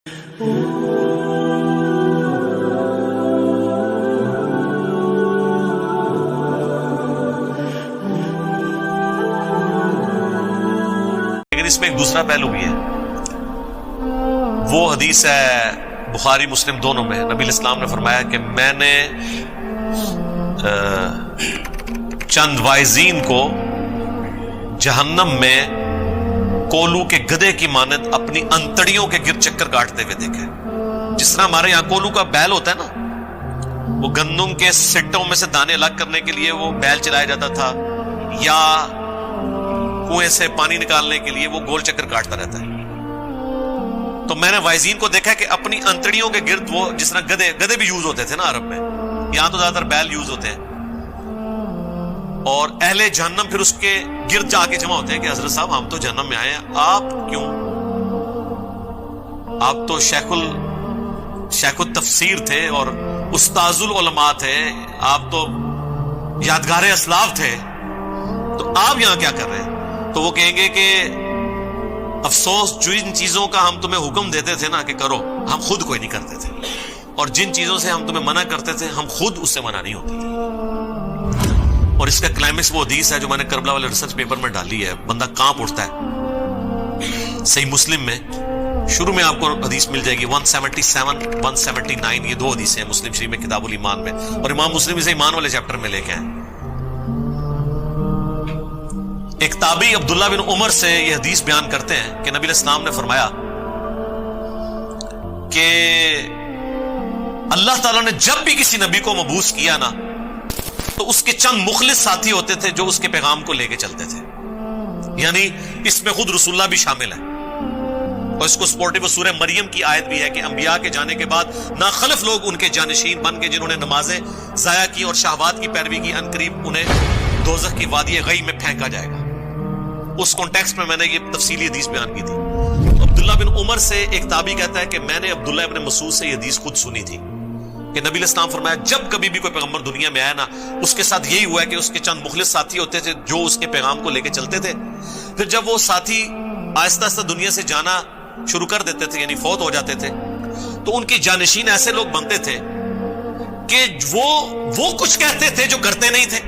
لیکن اس میں ایک دوسرا پہلو بھی ہے. وہ حدیث ہے بخاری مسلم دونوں میں، نبی الاسلام نے فرمایا کہ میں نے چند وائزین کو جہنم میں کولو کے گدے کی مانند اپنی انتڑیوں کے گرد چکر کاٹتے ہوئے دیکھے. جس طرح ہمارے یہاں کولو کا بیل ہوتا ہے نا، وہ گندم کے سٹوں میں سے دانے الگ کرنے کے لیے وہ بیل چلایا جاتا تھا، یا کنویں سے پانی نکالنے کے لیے وہ گول چکر کاٹتا رہتا ہے. تو میں نے وائزین کو دیکھا کہ اپنی انتڑیوں کے گرد وہ، جس طرح گدے بھی یوز ہوتے تھے نا عرب میں، یہاں تو زیادہ تر بیل یوز ہوتے ہیں، اور اہل جہنم پھر اس کے گرد جا کے جمع ہوتے ہیں کہ حضرت صاحب ہم تو جہنم میں آئے ہیں، آپ کیوں؟ آپ تو شیخ التفسیر تھے اور استاذ العلماء تھے، آپ تو یادگار اسلاف تھے، تو آپ یہاں کیا کر رہے ہیں؟ تو وہ کہیں گے کہ افسوس، جو ان چیزوں کا ہم تمہیں حکم دیتے تھے نا کہ کرو، ہم خود کوئی نہیں کرتے تھے، اور جن چیزوں سے ہم تمہیں منع کرتے تھے ہم خود اس سے منع نہیں ہوتے تھے. اور اس کا کلائمیکس وہ حدیث ہے جو میں نے کربلا والے ریسرچ پیپر میں ڈالی ہے، بندہ کانپ اٹھتا ہے. صحیح مسلم میں شروع میں آپ کو حدیث مل جائے گی 177 179، یہ دو حدیثیں ہیں مسلم شریف میں کتاب الایمان میں، اور امام مسلم اسے ایمان والے چیپٹر میں لے کے ہیں. ایک تابعی عبداللہ بن عمر سے یہ حدیث بیان کرتے ہیں کہ نبی علیہ السلام نے فرمایا کہ اللہ تعالیٰ نے جب بھی کسی نبی کو مبعوث کیا نا، تو اس کے چند مخلص ساتھی ہوتے تھے جو اس کے پیغام کو لے کے چلتے تھے. یعنی اس میں خود رسول اللہ بھی شامل ہے، اور اس کو سپورٹیو سورہ مریم کی آیت بھی ہے کہ انبیاء کے جانے کے بعد ناخلف لوگ ان کے جانشین بن کے، جنہوں نے نمازیں ضائع کی اور شہوات کی پیروی کی، ان قریب انہیں دوزخ کی وادی غی میں پھینکا جائے گا. اس کانٹیکسٹ میں میں نے یہ تفصیلی حدیث بیان کی تھی. عبداللہ بن عمر سے ایک تابعی کہتا ہے کہ میں نے عبداللہ ابن مسعود سے یہ حدیث خود سنی تھی کہ نبی علیہ السلام فرمایا جب کبھی بھی کوئی پیغمبر دنیا میں آیا نا، اس کے ساتھ یہی ہوا ہے کہ اس کے چند مخلص ساتھی ہوتے تھے جو اس کے پیغام کو لے کے چلتے تھے. پھر جب وہ ساتھی آہستہ آہستہ دنیا سے جانا شروع کر دیتے تھے، یعنی فوت ہو جاتے تھے، تو ان کے جانشین ایسے لوگ بنتے تھے کہ وہ کچھ کہتے تھے جو کرتے نہیں تھے،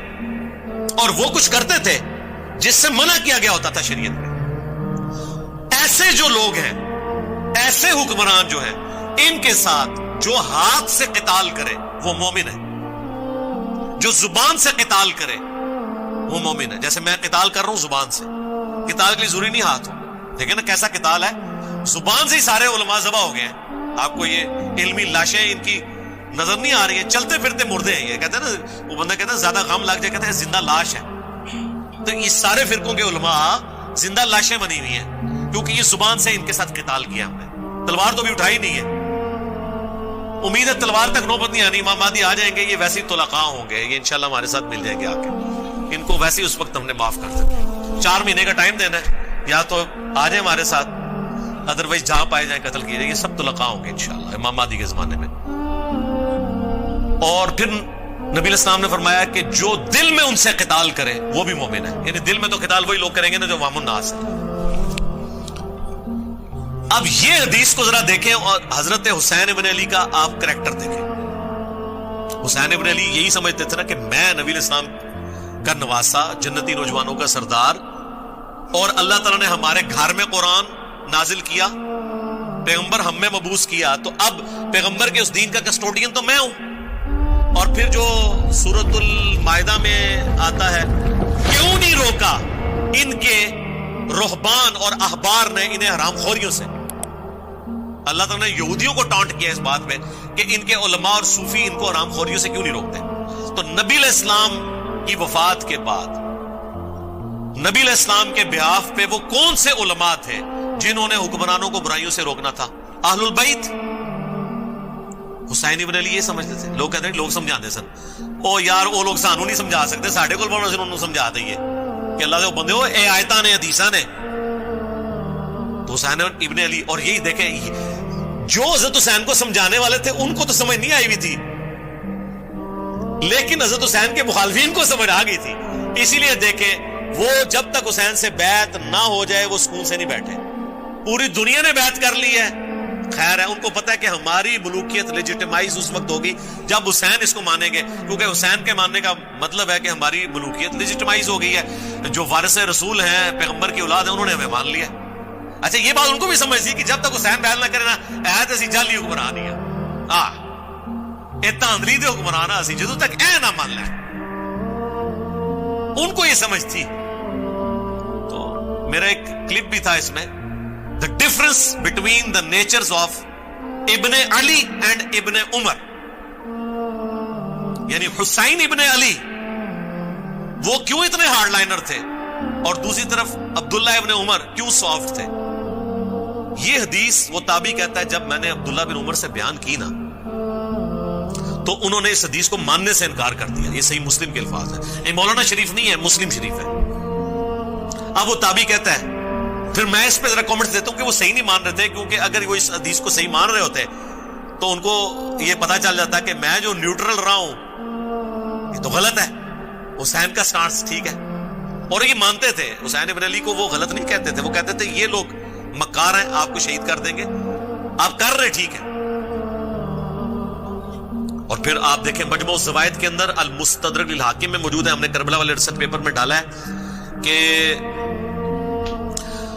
اور وہ کچھ کرتے تھے جس سے منع کیا گیا ہوتا تھا شریعت میں. ایسے جو لوگ ہیں، ایسے حکمران جو ہیں، ان کے ساتھ جو ہاتھ سے قتال کرے وہ مومن ہے، جو زبان سے قتال کرے وہ مومن ہے. جیسے میں قتال کر رہا ہوں زبان سے، قتال کے لیے ضروری نہیں ہاتھ ہو، دیکھیں نا کیسا قتال ہے، زبان سے ہی سارے علماء ذبح ہو گئے ہیں. آپ کو یہ علمی لاشیں ان کی نظر نہیں آ رہی ہیں، چلتے پھرتے مردے ہیں. یہ کہتے ہیں نا، وہ بندہ کہتا ہے زیادہ غم لگ جائے، کہتے ہیں زندہ لاش ہے. تو یہ سارے فرقوں کے علماء زندہ لاشیں بنی ہوئی ہیں، کیونکہ یہ زبان سے ان کے ساتھ قتال کیا ہم نے. تلوار تو بھی اٹھائی نہیں ہے، امید ہے تلوار تک نوبت نہیں آنی. امام مہدی آ جائیں گے، یہ ویسے ہی طلقاء ہوں گے، یہ انشاءاللہ ہمارے ساتھ مل جائیں گے آ کے. ان کو ویسے ہی اس وقت ہم نے معاف کر دیا. 4 مہینے کا ٹائم دینا ہے، یا تو آ جائیں ہمارے ساتھ، ادروائز جہاں پائے جائیں قتل کیے جائیں. یہ سب طلقاء ہوں گے انشاءاللہ امام مہدی کے زمانے میں. اور پھر نبی علیہ السلام نے فرمایا کہ جو دل میں ان سے قتال کرے وہ بھی مومن ہے. یعنی دل میں تو قتال وہی لوگ کریں گے نا جو عوام الناس ہے. اب یہ حدیث کو ذرا دیکھیں اور حضرت حسین ابن علی کا آپ کریکٹر دیکھیں. حسین ابن علی یہی سمجھتے تھے نا کہ میں نبی علیہ السلام کا نواسا، جنتی نوجوانوں کا سردار، اور اللہ تعالیٰ نے ہمارے گھر میں قرآن نازل کیا، پیغمبر ہم میں مبعوث کیا، تو اب پیغمبر کے اس دین کا کسٹوڈین تو میں ہوں. اور پھر جو سورۃ المائدہ میں آتا ہے، کیوں نہیں روکا ان کے رہبان اور احبار نے انہیں حرام خوریوں سے. اللہ تعالیٰ نے یہودیوں کو ٹانٹ کیا اس بات میں کہ ان کے علماء اور صوفی ان کو حرام خوریوں سے کیوں نہیں روکتے. تو نبی علیہ السلام کی وفات کے بعد نبی علیہ السلام کے بہاف پہ وہ کون سے علماء تھے جنہوں نے حکمرانوں کو برائیوں سے روکنا تھا؟ اہل البیت. حسین ابن علی یہ سمجھتے تھے. لوگ کہتے ہیں لوگ سمجھاتے سن، او یار وہ لوگ سانو نہیں سمجھا سکتے، ساڈے کول بولنا سن انہوں سمجھا دئیے کہ اللہ دے بندے ہو اے آیتاں نے حدیثاں نے. تو حسین ابن علی، اور یہی دیکھیں جو حضرت حسین کو سمجھانے والے تھے ان کو تو سمجھ نہیں آئی ہوئی تھی، لیکن حضرت حسین کے مخالفین کو سمجھ آ گئی تھی. اسی لیے دیکھیں وہ جب تک حسین سے بیعت نہ ہو جائے وہ سکون سے نہیں بیٹھے. پوری دنیا نے بیعت کر لی ہے، خیر ہے, ان کو پتہ ہے کہ ہماری ملوکیت لیجیٹمائز اس وقت ہوگی جب حسین اس کو مانیں گے, کیونکہ حسین کے ماننے کا مطلب ہے کہ ہماری ملوکیت لیجیٹمائز ہو گئی ہے, جو وارث رسول ہیں, پیغمبر کی اولاد ہیں, انہوں نے ہمیں مان لیا. اچھا یہ بات ان کو بھی سمجھ تھی کہ جب تک حسین بیان نہ کرے نا اے تے جعلی حکمران ہی اے تاندلی دے حکمران اسی جدوں تک اے نہ مان لیں, ان کو یہ سمجھ تھی. تو میرا ایک کلپ بھی تھا اس میں, the difference between the natures of ابن علی and ابن عمر, یعنی حسین ابن علی وہ کیوں اتنے ہارڈ لائنر تھے اور دوسری طرف عبداللہ ابن عمر کیوں سافٹ تھے. یہ حدیث وہ تابعی کہتا ہے جب میں نے عبداللہ بن عمر سے بیان کی نا تو انہوں نے اس حدیث کو ماننے سے انکار کر دیا. یہ صحیح مسلم کے الفاظ ہیں, یہ مولانا شریف نہیں ہے, مسلم شریف ہے. اب وہ تابعی کہتا ہے, پھر میں اس پہ ذرا کامنٹس دیتا ہوں کہ وہ صحیح نہیں مان رہے تھے, کیونکہ اگر وہ اس حدیث کو صحیح مان رہے ہوتے تو ان کو یہ پتا چل جاتا کہ میں جو نیوٹرل رہا ہوں یہ تو غلط ہے, حسین کا سٹانس ٹھیک ہے. اور یہ مانتے تھے حسین ابن علی کو, وہ غلط نہیں کہتے تھے, وہ کہتے تھے یہ لوگ مکار ہیں, آپ کو شہید کر دیں گے, آپ کر رہے ٹھیک ہے. اور پھر آپ دیکھیں مجموع الزوائد کے اندر المستدرک للحاکم میں موجود ہے, ہم نے کربلا والے ریسرچ پیپر میں ڈالا ہے کہ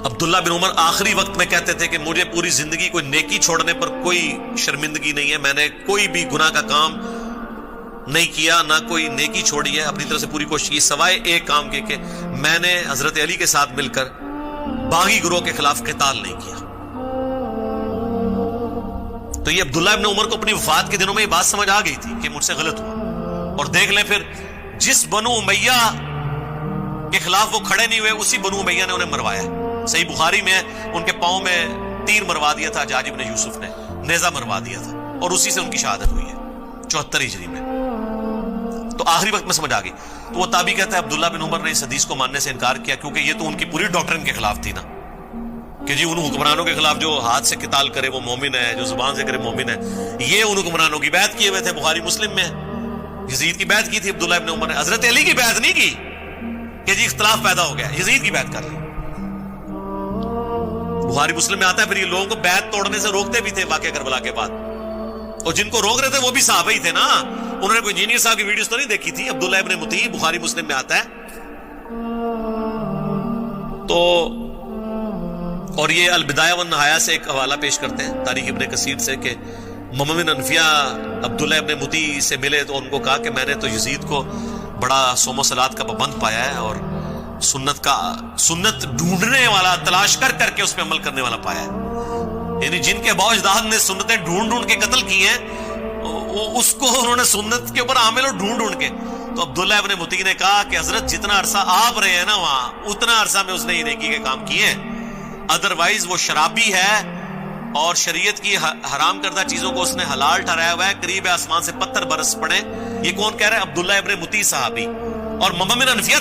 عبداللہ بن عمر آخری وقت میں کہتے تھے کہ مجھے پوری زندگی کوئی نیکی چھوڑنے پر کوئی شرمندگی نہیں ہے, میں نے کوئی بھی گناہ کا کام نہیں کیا, نہ کوئی نیکی چھوڑی ہے, اپنی طرف سے پوری کوشش کی, سوائے ایک کام کے کہ میں نے حضرت علی کے ساتھ مل کر باغی گروہ کے خلاف قتال نہیں کیا. تو یہ عبداللہ ابن عمر کو اپنی وفات کے دنوں میں یہ بات سمجھ آ گئی تھی کہ مجھ سے غلط ہوا. اور دیکھ لیں پھر جس بنو امیہ کے خلاف وہ کھڑے نہیں ہوئے اسی بنو امیہ نے انہیں مروایا. صحیح بخاری میں ان کے پاؤں میں تیر مروا دیا تھا حجاج ابن یوسف نے, نیزہ مروا دیا تھا, اور اسی سے ان کی شہادت ہوئی ہے 74 ہجری میں. تو آخری وقت میں سمجھ آ گئی. تو وہ تابعی کہتا ہے عبداللہ بن عمر نے اس حدیث کو ماننے سے انکار کیا کیونکہ یہ تو ان کی پوری ڈاکٹرن کے خلاف تھی نا, کہ جی ان حکمرانوں کے خلاف جو ہاتھ سے قتال کرے وہ مومن ہے, جو زبان سے کرے مومن ہے. یہ ان حکمرانوں کی بیعت کیے ہوئے تھے, بخاری مسلم میں یزید کی بیعت کی تھی عبداللہ ابن عمر نے, حضرت علی کی بیعت نہیں کی کہ جی اختلاف پیدا ہو گیا, یزید کی بیعت کر لی. بخاری مسلم میں آتا ہے. پھر یہ لوگوں کو بیعت توڑنے سے روکتے بھی تھے واقعہ کربلا کے بعد, اور جن کو روک رہے تھے وہ بھی صحابہ ہی تھے نا. انہوں نے کوئی انجینئر صاحب کی ویڈیوز تو نہیں دیکھی تھی. عبداللہ ابن مطیع بخاری مسلم میں آتا ہے. تو اور یہ البدایہ والنہایہ سے ایک حوالہ پیش کرتے ہیں تاریخ ابن کثیر سے کہ محمد بن انفیہ عبداللہ ابن مطیع سے ملے تو ان کو کہا کہ میں نے تو یزید کو بڑا صوم و صلات کا پابند پایا ہے اور سنت ڈھونڈنے والا, تلاش کر کر کے اس پہ عمل کرنے والا پایا ہے. یعنی جن کے باؤ اجداد نے سنتیں ڈھونڈ ڈھونڈ کے قتل کی ہیں اس کو انہوں نے سنت کے اوپر عامل اور ڈھونڈ ڈھونڈ کے. تو عبداللہ ابن مطیع نے کہا کہ حضرت جتنا عرصہ آپ رہے ہیں نا وہاں, اتنا عرصہ میں اس نے یہ نیکی کے کام کیے ہیں, ادروائز وہ شرابی ہے اور شریعت کی حرام کردہ چیزوں کو اس نے حلال ٹھہرایا ہوا ہے. قریب آسمان سے پتھر برس پڑے. یہ کون کہہ رہا ہے؟ عبداللہ ابن مطیع صحابی. اور محمد بن انفیہ